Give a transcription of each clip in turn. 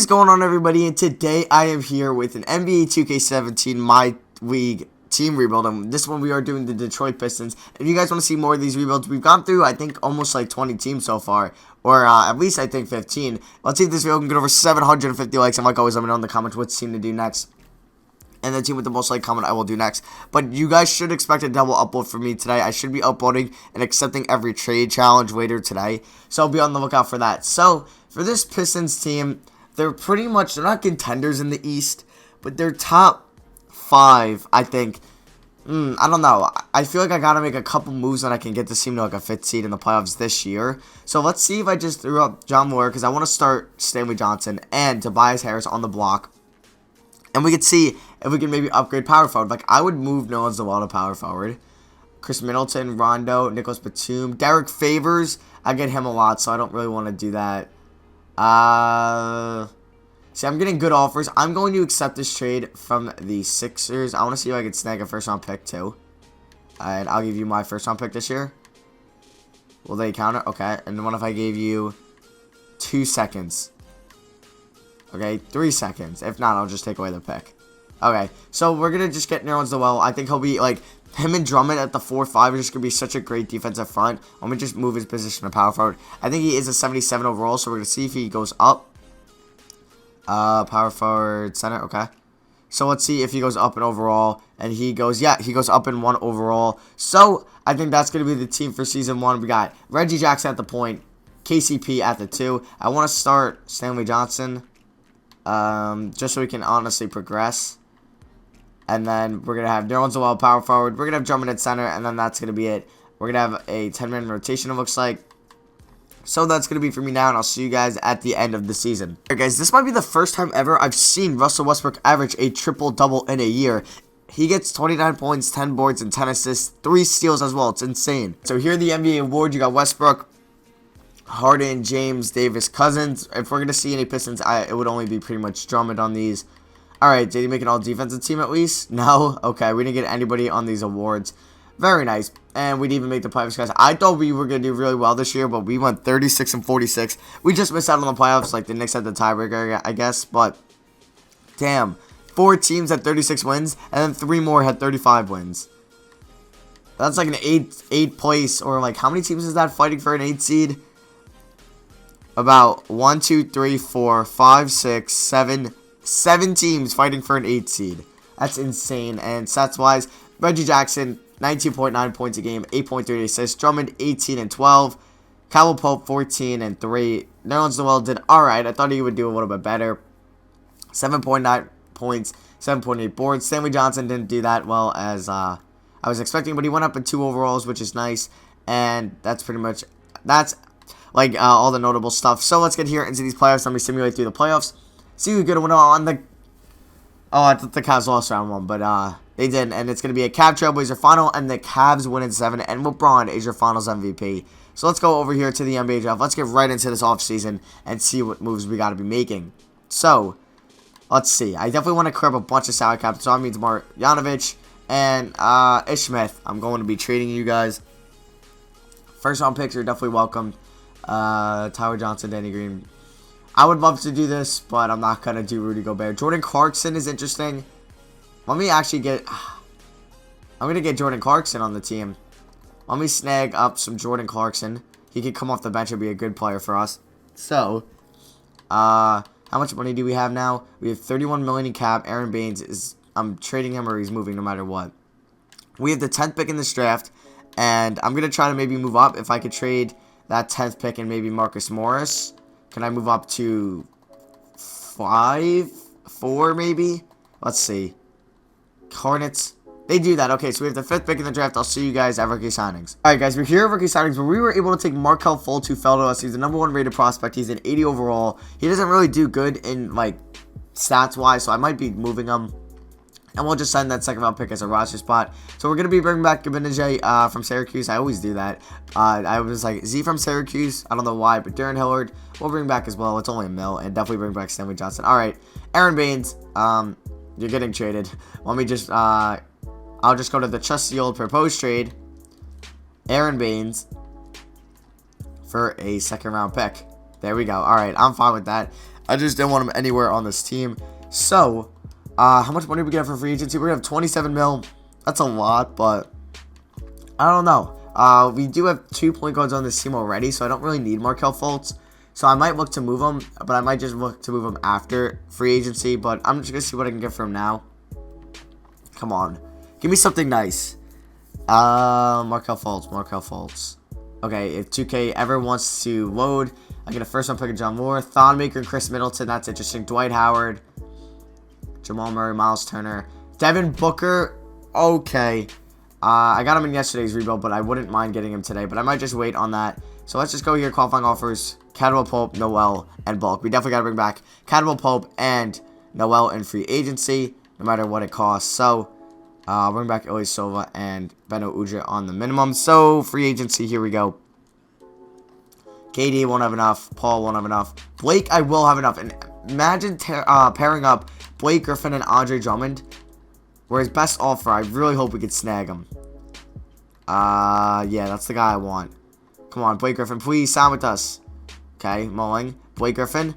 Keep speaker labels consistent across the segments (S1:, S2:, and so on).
S1: is going on, everybody? And today I am here with an NBA 2K17 My League team rebuild. And this one we are doing the Detroit Pistons. If you guys want to see more of these rebuilds, we've gone through I think almost like 20 teams so far, or at least I think 15. Let's see if this video can get over 750 likes. And like always, let me know in the comments which team to do next. And the team with the most like comment I will do next. But you guys should expect a double upload from me today. I should be uploading and accepting every trade challenge later today. So I'll be on the lookout for that. So for this Pistons team, they're not contenders in the East, but they're top 5, I think. I don't know. I feel like I gotta make a couple moves that I can get this team to like a 5th seed in the playoffs this year. So let's see if I just threw up John Moore, because I want to start Stanley Johnson and Tobias Harris on the block. And we could see if we can maybe upgrade power forward. Like, I would move Noah Zawell to power forward. Chris Middleton, Rondo, Nicholas Batum. Derek Favors, I get him a lot, so I don't really want to do that. See, I'm getting good offers. I'm going to accept this trade from the Sixers. I want to see if I can snag a first-round pick, too. And I'll give you my first-round pick this year. Will they count it? Okay. And what if I gave you 2 seconds? Okay, 3 seconds. If not, I'll just take away the pick. Okay, so we're going to just get Nerlens Noel. I think he'll be, like, him and Drummond at the 4-5 are just going to be such a great defensive front. Let me just move his position to power forward. I think he is a 77 overall, so we're going to see if he goes up. Power forward, center, okay. So let's see if he goes up in overall. And he goes, yeah, he goes up in 1 overall. So I think that's going to be the team for Season 1. We got Reggie Jackson at the point, KCP at the 2. I want to start Stanley Johnson. Just so we can honestly progress. And then we're going to have Nerlens Noel power forward. We're going to have Drummond at center. And then that's going to be it. We're going to have a 10-man rotation, it looks like. So that's going to be for me now. And I'll see you guys at the end of the season. Alright, guys. This might be the first time ever I've seen Russell Westbrook average a triple-double in a year. He gets 29 points, 10 boards, and 10 assists. 3 steals as well. It's insane. So here are the NBA awards. You got Westbrook, Harden, James, Davis, Cousins. If we're going to see any Pistons, it would only be pretty much Drummond on these. Alright, did he make an all-defensive team at least? No? Okay, we didn't get anybody on these awards. Very nice. And we didn't even make the playoffs, guys. I thought we were going to do really well this year, but we went 36-46. We just missed out on the playoffs. Like, the Knicks had the tiebreaker, I guess. But, damn. 4 teams had 36 wins, and then 3 more had 35 wins. That's like an 8th place, or like, how many teams is that fighting for an 8th seed? About 1, 2, 3, 4, 5, 6, 7 teams fighting for an 8th seed. That's insane. And stats-wise, Reggie Jackson, 19.9 points a game, 8.3 assists. Drummond, 18 and 12. Caldwell Pope, 14 and 3. Nerlens Noel did alright. I thought he would do a little bit better. 7.9 points, 7.8 boards. Stanley Johnson didn't do that well as I was expecting, but he went up in 2 overalls, which is nice. And that's pretty much, that's like all the notable stuff. So let's get here into these playoffs. Let me simulate through the playoffs. See who's going to win on the... Oh, I thought the Cavs lost round 1, but they didn't. And it's going to be a Cavs Trailblazer final, and the Cavs win in 7, and LeBron is your finals MVP. So let's go over here to the NBA draft. Let's get right into this offseason and see what moves we got to be making. So, let's see. I definitely want to clear up a bunch of salary caps. So that means Marjanovic and Ish Smith. I'm going to be trading you guys. First round picks are definitely welcome. Tyler Johnson, Danny Green. I would love to do this, but I'm not going to do Rudy Gobert. Jordan Clarkson is interesting. Let me actually get... I'm going to get Jordan Clarkson on the team. Let me snag up some Jordan Clarkson. He could come off the bench and be a good player for us. So, how much money do we have now? We have 31 million in cap. Aaron Baines is... I'm trading him or he's moving no matter what. We have the 10th pick in this draft. And I'm going to try to maybe move up. If I could trade that 10th pick and maybe Marcus Morris. Can I move up to 5? 4 maybe? Let's see. Hornets. They do that. Okay, so we have the 5th pick in the draft. I'll see you guys at rookie signings. Alright, guys. We're here at rookie signings, but we were able to take Markelle Fultz, who fell to us. He's the #1 rated prospect. He's an 80 overall. He doesn't really do good in, like, stats-wise, so I might be moving him. And we'll just send that 2nd round pick as a roster spot. So we're going to be bringing back Gabinajay from Syracuse. I always do that. I was like, is he from Syracuse? I don't know why, but Darren Hillard, we'll bring back as well. It's only a mil. And definitely bring back Stanley Johnson. All right. Aaron Baines, you're getting traded. Let me just, I'll just go to the trusty old proposed trade. Aaron Baines for a 2nd round pick. There we go. All right. I'm fine with that. I just didn't want him anywhere on this team. So, how much money we get for free agency? We're going to have 27 mil. That's a lot, but I don't know. We do have 2 point guards on this team already, so I don't really need Markelle Fultz. So I might look to move him, but I might just look to move him after free agency. But I'm just going to see what I can get from him now. Come on. Give me something nice. Markelle Fultz. Okay, if 2K ever wants to load, I get a first-round pick of John Moore, Thonmaker, and Chris Middleton. That's interesting. Dwight Howard, Jamal Murray, Miles Turner, Devin Booker. Okay. I got him in yesterday's rebuild, but I wouldn't mind getting him today. But I might just wait on that. So let's just go here. Qualifying offers. Cadwell Pope, Noel, and Bulk. We definitely got to bring back Cadwell Pope and Noel in free agency, no matter what it costs. So, bring back Ilyasova and Beno Udrih on the minimum. So, free agency, here we go. KD won't have enough. Paul won't have enough. Blake, I will have enough. And imagine pairing up Blake Griffin and Andre Drummond. Where his best offer, I really hope we could snag him. Yeah, that's the guy I want. Come on, Blake Griffin, please sign with us. Okay, Mulling. Blake Griffin.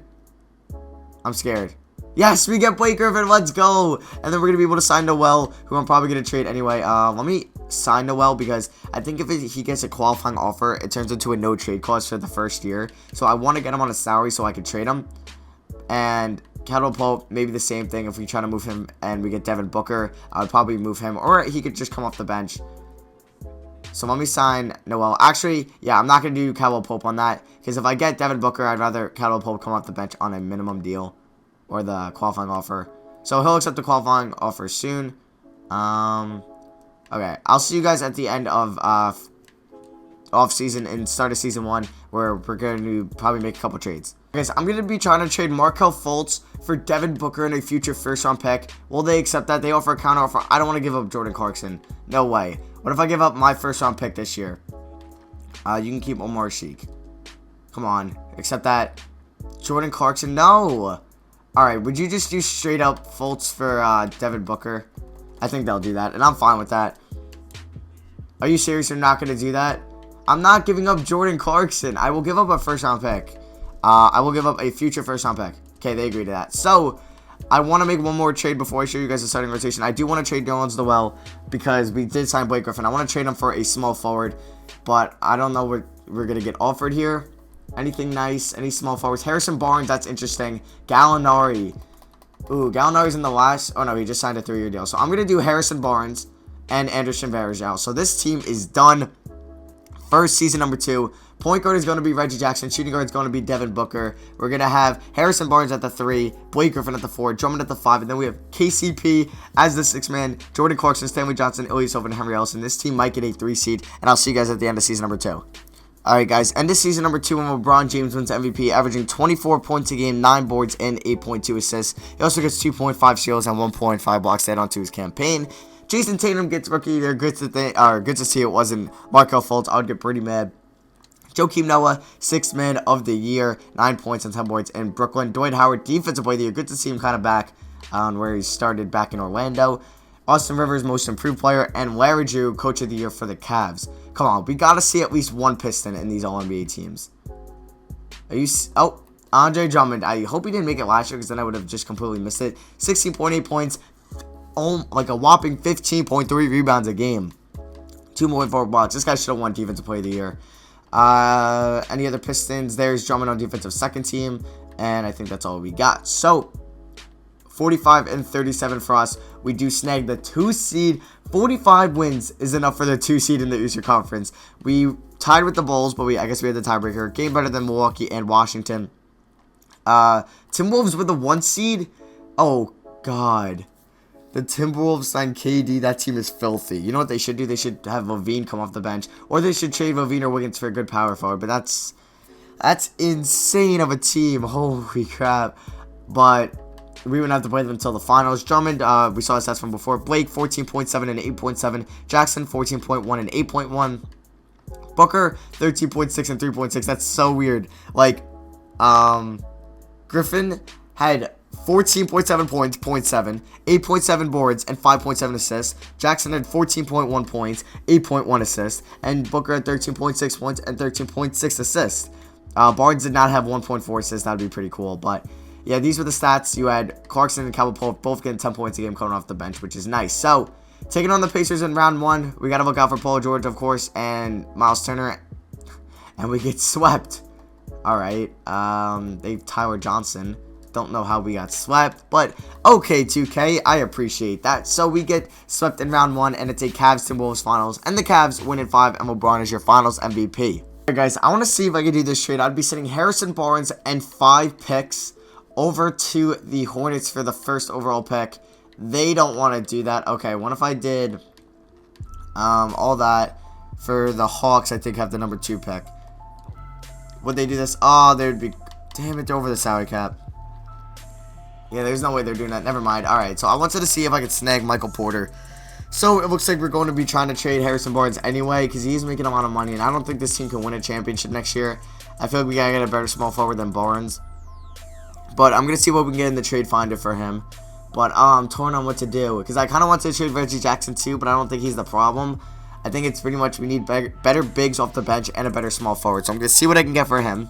S1: I'm scared. Yes, we get Blake Griffin. Let's go. And then we're going to be able to sign Noel, who I'm probably going to trade anyway. Let me sign Noel because I think if he gets a qualifying offer, it turns into a no trade clause for the first year. So I want to get him on a salary so I can trade him. And Cadwell Pope, maybe the same thing. If we try to move him and we get Devin Booker, I would probably move him. Or he could just come off the bench. So let me sign Noel. Actually, yeah, I'm not going to do Cadwell Pope on that. Because if I get Devin Booker, I'd rather Cadwell Pope come off the bench on a minimum deal. Or the qualifying offer. So he'll accept the qualifying offer soon. Okay, I'll see you guys at the end of off-season and start of Season 1. Where we're going to probably make a couple trades. Okay, so I'm going to be trying to trade Markelle Fultz for Devin Booker and a future first-round pick. Will they accept that? They offer a counter offer. I don't want to give up Jordan Clarkson. No way. What if I give up my first-round pick this year? You can keep Omar Sheik. Come on. Accept that. Jordan Clarkson. No. Alright, would you just do straight-up Fultz for Devin Booker? I think they'll do that, and I'm fine with that. Are you serious? You're not going to do that? I'm not giving up Jordan Clarkson. I will give up a first-round pick. I will give up a future first-round pick. Okay, they agree to that. So, I want to make one more trade before I show you guys the starting rotation. I do want to trade Nerlens Noel because we did sign Blake Griffin. I want to trade him for a small forward, but I don't know what we're going to get offered here. Anything nice? Any small forwards? Harrison Barnes, that's interesting. Gallinari. Ooh, Gallinari's in the last... Oh, no, he just signed a 3-year deal. So, I'm going to do Harrison Barnes and Anderson Varejao. So, this team is done. First season number 2. Point guard is going to be Reggie Jackson. Shooting guard is going to be Devin Booker. We're going to have Harrison Barnes at the 3. Blake Griffin at the 4. Drummond at the 5. And then we have KCP as the 6th man. Jordan Clarkson, Stanley Johnson, Ilyasova, and Henry Ellison. This team might get a 3 seed. And I'll see you guys at the end of season number 2. Alright, guys. End of season number 2 when LeBron James wins MVP, averaging 24 points a game, 9 boards, and 8.2 assists. He also gets 2.5 steals and 1.5 blocks to add onto his campaign. Jason Tatum gets rookie of the year. Good to see it wasn't Markelle Fultz. I would get pretty mad. Joakim Noah, 6th man of the year, 9 points and 10 boards in Brooklyn. Dwight Howard, defensive player of the year. Good to see him kind of back on where he started back in Orlando. Austin Rivers, most improved player, and Larry Drew, coach of the year for the Cavs. Come on, we got to see at least one Piston in these All-NBA teams. Oh, Andre Drummond. I hope he didn't make it last year because then I would have just completely missed it. 16.8 points. Like a whopping 15.3 rebounds a game. 2.4 blocks. This guy should have won Defensive Player of the Year. Any other Pistons? There's Drummond on defensive second team. And I think that's all we got. So, 45 and 37 for us. We do snag the 2 seed. 45 wins is enough for the 2 seed in the Eastern Conference. We tied with the Bulls, but I guess we had the tiebreaker. Game better than Milwaukee and Washington. Timberwolves with the 1 seed. Oh, God. The Timberwolves signed KD. That team is filthy. You know what they should do? They should have Levine come off the bench. Or they should trade Levine or Wiggins for a good power forward. But that's insane of a team. Holy crap. But we wouldn't have to play them until the finals. Drummond, we saw his stats from before. Blake, 14.7 and 8.7. Jackson, 14.1 and 8.1. Booker, 13.6 and 3.6. That's so weird. Like, Griffin had 14.7 points, 0.7, 8.7 boards, and 5.7 assists. Jackson had 14.1 points, 8.1 assists, and Booker had 13.6 points and 13.6 assists. Barnes did not have 1.4 assists. That would be pretty cool, but yeah, these were the stats. You had Clarkson and Caldwell Pope both getting 10 points a game coming off the bench, which is nice. So, taking on the Pacers in round 1, we got to look out for Paul George, of course, and Miles Turner, and we get swept. Alright, they have Tyler Johnson. Don't know how we got swept, but okay, 2K, I appreciate that. So we get swept in round 1, and it's a Cavs-Timberwolves finals, and the Cavs win in 5, and LeBron is your finals MVP. Alright guys, I want to see if I can do this trade. I'd be sending Harrison Barnes and 5 picks over to the Hornets for the first overall pick. They don't want to do that. Okay, what if I did all that for the Hawks? I think have the number 2 pick. Would they do this? Oh, there'd be... Damn it, they're over the salary cap. Yeah, there's no way they're doing that. Never mind. Alright, so I wanted to see if I could snag Michael Porter. So, it looks like we're going to be trying to trade Harrison Barnes anyway, because he's making a lot of money, and I don't think this team can win a championship next year. I feel like we gotta get a better small forward than Barnes. But I'm going to see what we can get in the trade finder for him. But I'm torn on what to do, because I kind of want to trade Reggie Jackson too, but I don't think he's the problem. I think it's pretty much we need better bigs off the bench and a better small forward. So I'm going to see what I can get for him.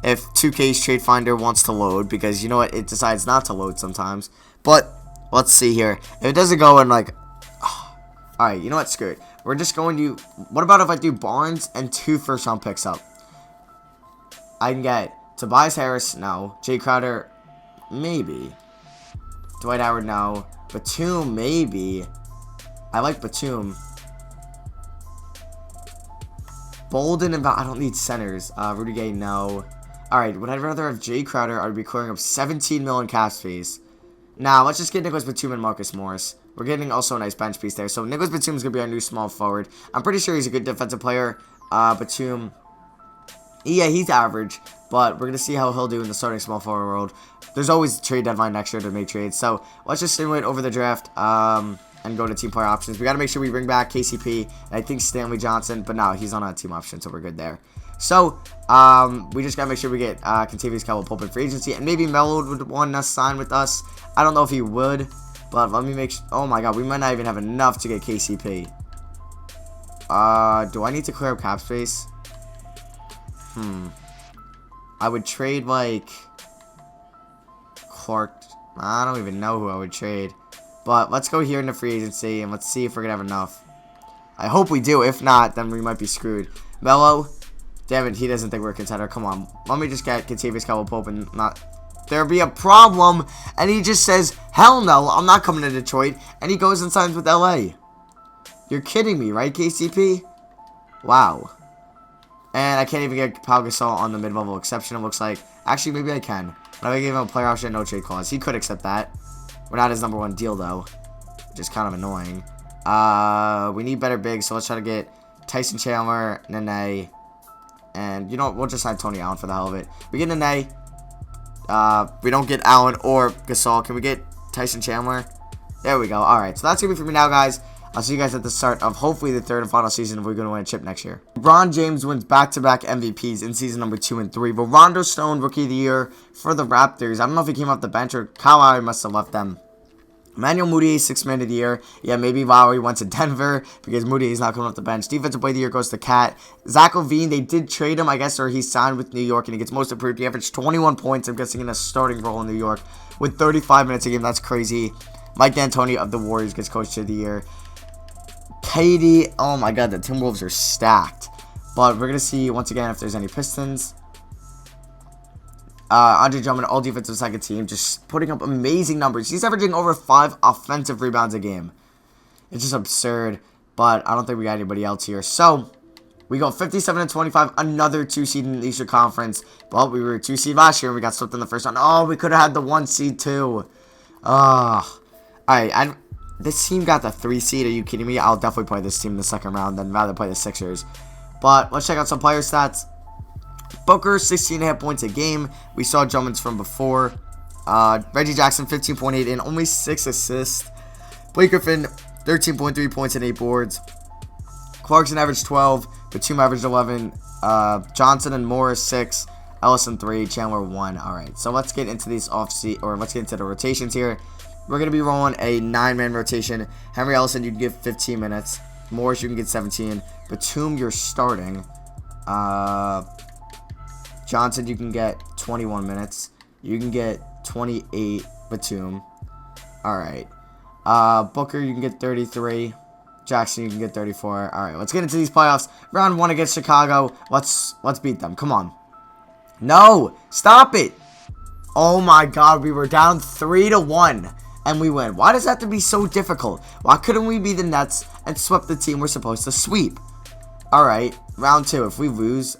S1: If 2K's trade finder wants to load, because you know what, it decides not to load sometimes. But let's see here. If it doesn't go in like, alright, you know what, screw it. We're just going to, what about if I do Barnes and 2 first round picks up? I can get Tobias Harris, no. Jay Crowder, maybe. Dwight Howard, no. Batum, maybe. I like Batum. Bolden and I don't need centers. Rudy Gay, no. Alright, would I rather have Jay Crowder? I'd be clearing up 17 million cap space. Now, let's just get Nicholas Batum and Marcus Morris. We're getting also a nice bench piece there. So, Nicholas Batum is going to be our new small forward. I'm pretty sure he's a good defensive player. Batum, yeah, he's average. But we're going to see how he'll do in the starting small forward world. There's always a trade deadline next year to make trades. So, let's just simulate over the draft. And go to team player options. We got to make sure we bring back KCP. And I think Stanley Johnson. But no, he's on a team option. So, we're good there. So, we just got to make sure we get Kentavious Caldwell-Pope in free agency. And maybe Melo would want to sign with us. I don't know if he would. But let me make sure. Oh my god, we might not even have enough to get KCP. Do I need to clear up cap space? I would trade like Clark. I don't even know who I would trade. But let's go here into free agency and let's see if we're going to have enough. I hope we do. If not, then we might be screwed. Melo. Damn it, he doesn't think we're a contender. Come on. Let me just get Kentavious Caldwell-Pope and not... There'll be a problem. And he just says, hell no, I'm not coming to Detroit. And he goes and signs with LA. You're kidding me, right, KCP? Wow. And I can't even get Pau Gasol on the mid-level exception, it looks like. Actually, maybe I can. But I gave him a player option, no trade clause. He could accept that. We're not his number 1 deal, though. Which is kind of annoying. We need better bigs, so let's try to get Tyson Chandler, Nene. And, you know, we'll just sign Tony Allen for the hell of it. We get Nene. We don't get Allen or Gasol. Can we get Tyson Chandler? There we go. Alright, so that's going to be for me now, guys. I'll see you guys at the start of hopefully the 3rd and final season if we're going to win a chip next year. LeBron James wins back-to-back MVPs in season number 2 and 3. But Rondo Stone, Rookie of the Year for the Raptors. I don't know if he came off the bench or Kyle Lowry must have left them. Emmanuel Moody, 6th man of the year. Yeah, maybe Lowry went to Denver because Moody is not coming off the bench. Defensive player of the year goes to Cat. Zach LaVine, they did trade him, I guess, or he signed with New York and he gets most improved. He averaged 21 points, I'm guessing, in a starting role in New York with 35 minutes a game. That's crazy. Mike D'Antoni of the Warriors gets coach of the year. Katie, oh my god, the Timberwolves are stacked. But we're going to see, once again, if there's any Pistons. Andre Drummond, all defensive second team, just putting up amazing numbers. He's averaging over 5 offensive rebounds a game. It's just absurd, but I don't think we got anybody else here. So, we go 57-25, another 2 seed in the Eastern Conference. Well, we were a 2 seed last year, and we got swept in the first round. Oh, we could have had the 1 seed too. Alright, this team got the 3 seed. Are you kidding me? I'll definitely play this team in the second round than rather play the Sixers. But let's check out some player stats. Booker, 16.5 points a game. We saw Drummond's from before. Reggie Jackson, 15.8 and only 6 assists. Blake Griffin, 13.3 points and 8 boards. Clarkson averaged 12. Batum averaged 11. Johnson and Morris, 6. Ellison, 3. Chandler, 1. Alright, so let's get into these let's get into the rotations here. We're going to be rolling a 9-man rotation. Henry Ellison, you can give 15 minutes. Morris, you can get 17. Batum, you're starting. Johnson, you can get 21 minutes. You can get 28 Batum. Alright. Booker, you can get 33. Jackson, you can get 34. Alright, let's get into these playoffs. Round 1 against Chicago. Let's beat them. Come on. No! Stop it! Oh my god, we were down 3-1. And we win. Why does that have to be so difficult? Why couldn't we be the Nets and sweep the team we're supposed to sweep? Alright, round 2. If we lose...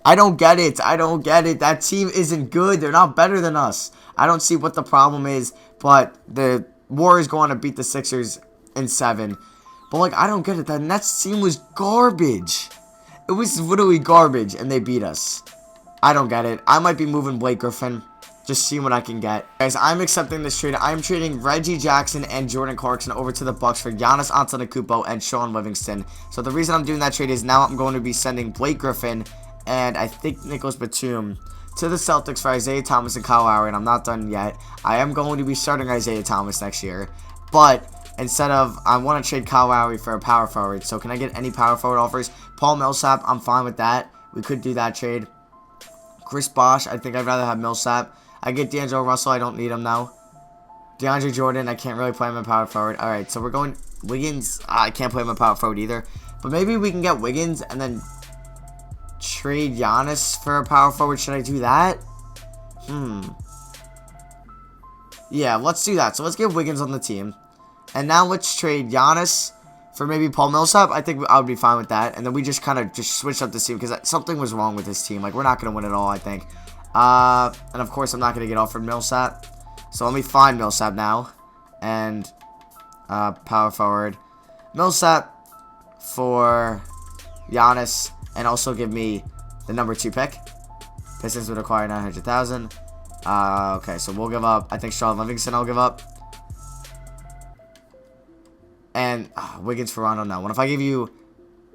S1: I don't get it. I don't get it. That team isn't good. They're not better than us. I don't see what the problem is. But the Warriors go on to beat the Sixers in 7. But, like, I don't get it. That Nets team was garbage. It was literally garbage. And they beat us. I don't get it. I might be moving Blake Griffin. Just see what I can get. Guys, I'm accepting this trade. I'm trading Reggie Jackson and Jordan Clarkson over to the Bucks for Giannis Antetokounmpo and Sean Livingston. So the reason I'm doing that trade is now I'm going to be sending Blake Griffin and I think Nicholas Batum to the Celtics for Isaiah Thomas and Kyle Lowry, and I'm not done yet. I am going to be starting Isaiah Thomas next year, but instead of, I want to trade Kyle Lowry for a power forward. So can I get any power forward offers? Paul Millsap, I'm fine with that. We could do that trade. Chris Bosh, I think I'd rather have Millsap. I get D'Angelo Russell, I don't need him now. DeAndre Jordan, I can't really play him in power forward. Alright, so we're going Wiggins. I can't play him in power forward either. But maybe we can get Wiggins and then trade Giannis for a power forward. Should I do that? Yeah, let's do that. So let's get Wiggins on the team. And now let's trade Giannis for maybe Paul Millsap. I think I would be fine with that. And then we just kind of just switch up the team because something was wrong with this team. Like, we're not going to win at all, I think. And of course, I'm not going to get offered Millsap. So let me find Millsap now. And power forward. Millsap for Giannis. And also give me the number 2 pick. Pistons would acquire 900,000. Okay, so we'll give up. I think Sean Livingston I'll give up. And Wiggins for Rondo now. What if I give you...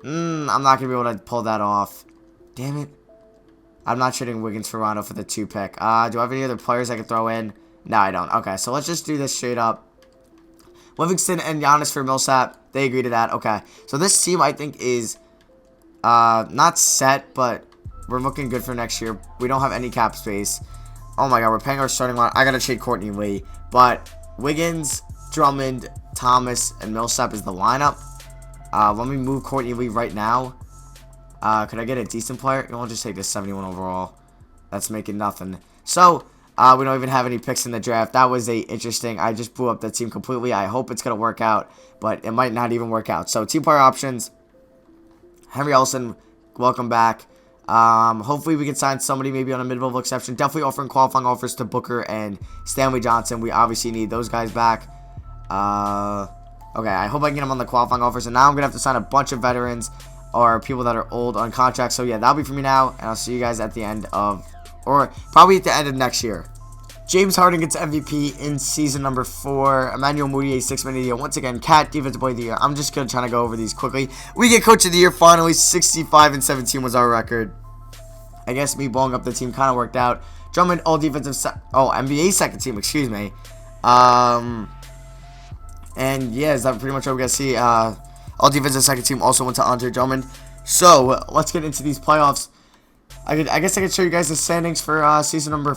S1: I'm not going to be able to pull that off. Damn it. I'm not trading Wiggins for Rondo for the 2 pick. Do I have any other players I can throw in? No, I don't. Okay, so let's just do this straight up. Livingston and Giannis for Millsap. They agree to that. Okay, so this team I think is not set, but we're looking good for next year. We don't have any cap space. Oh my god, we're paying our starting line. I got to trade Courtney Lee. But Wiggins, Drummond, Thomas, and Millsap is the lineup. Let me move Courtney Lee right now. Could I get a decent player? I'll just take this 71 overall. That's making nothing. So, we don't even have any picks in the draft. That was interesting. I just blew up the team completely. I hope it's going to work out, but it might not even work out. So, team player options. Henry Ellison, welcome back. Hopefully we can sign somebody maybe on a mid-level exception. Definitely offering qualifying offers to Booker and Stanley Johnson. We obviously need those guys back. Okay, I hope I can get them on the qualifying offers. And now I'm going to have to sign a bunch of veterans or people that are old on contract. So yeah, that'll be for me now. And I'll see you guys at the end of, or probably at the end of next year. James Harden gets MVP in season number 4. Emmanuel Mudiay, 6-man of the year. Once again, Cat, defensive player of the year. I'm just going to try to go over these quickly. We get coach of the year finally. 65-17 was our record. I guess me blowing up the team kind of worked out. Drummond, all defensive, NBA second team, excuse me. And yeah, is that pretty much what we're going to see? All defensive second team also went to Andre Drummond. So, let's get into these playoffs. I guess I could show you guys the standings for season number,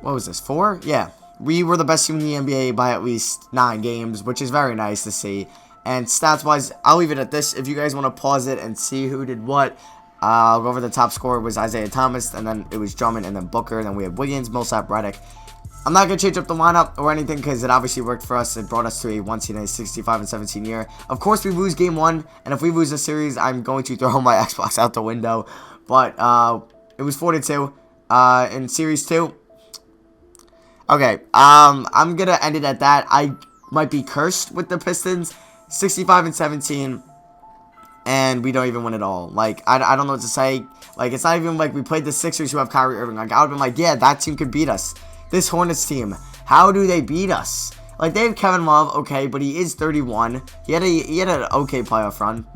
S1: what was this, 4? Yeah. We were the best team in the NBA by at least 9 games, which is very nice to see. And stats-wise, I'll leave it at this. If you guys want to pause it and see who did what, I'll go over the top scorer was Isaiah Thomas, and then it was Drummond, and then Booker, and then we had Wiggins, Millsap, Redick. I'm not going to change up the lineup or anything because it obviously worked for us. It brought us to a 1-65-17 year. Of course, we lose game 1, and if we lose the series, I'm going to throw my Xbox out the window. But it was 4-2 in series 2. Okay, I'm going to end it at that. I might be cursed with the Pistons. 65-17. And we don't even win at all. Like, I don't know what to say. Like, it's not even like we played the Sixers who have Kyrie Irving. Like, I would have been like, yeah, that team could beat us. This Hornets team, how do they beat us? Like, they have Kevin Love, okay, but he is 31. He had an okay playoff run.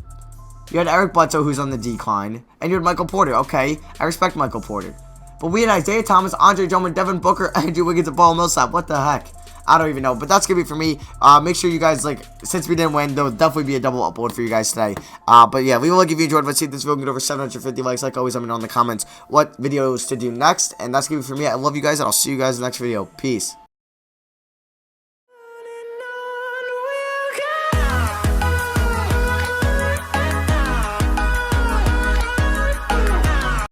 S1: You had Eric Bledsoe, who's on the decline. And you had Michael Porter. Okay, I respect Michael Porter. But we had Isaiah Thomas, Andre Drummond, Devin Booker, Andrew Wiggins, and Paul Millsap. What the heck? I don't even know. But that's going to be for me. Make sure you guys, like, since we didn't win, there will definitely be a double upload for you guys today. But yeah, leave a like if you enjoyed. Let's see if this video can get over 750 likes. Like always, let me know in the comments what videos to do next. And that's going to be for me. I love you guys, and I'll see you guys in the next video. Peace.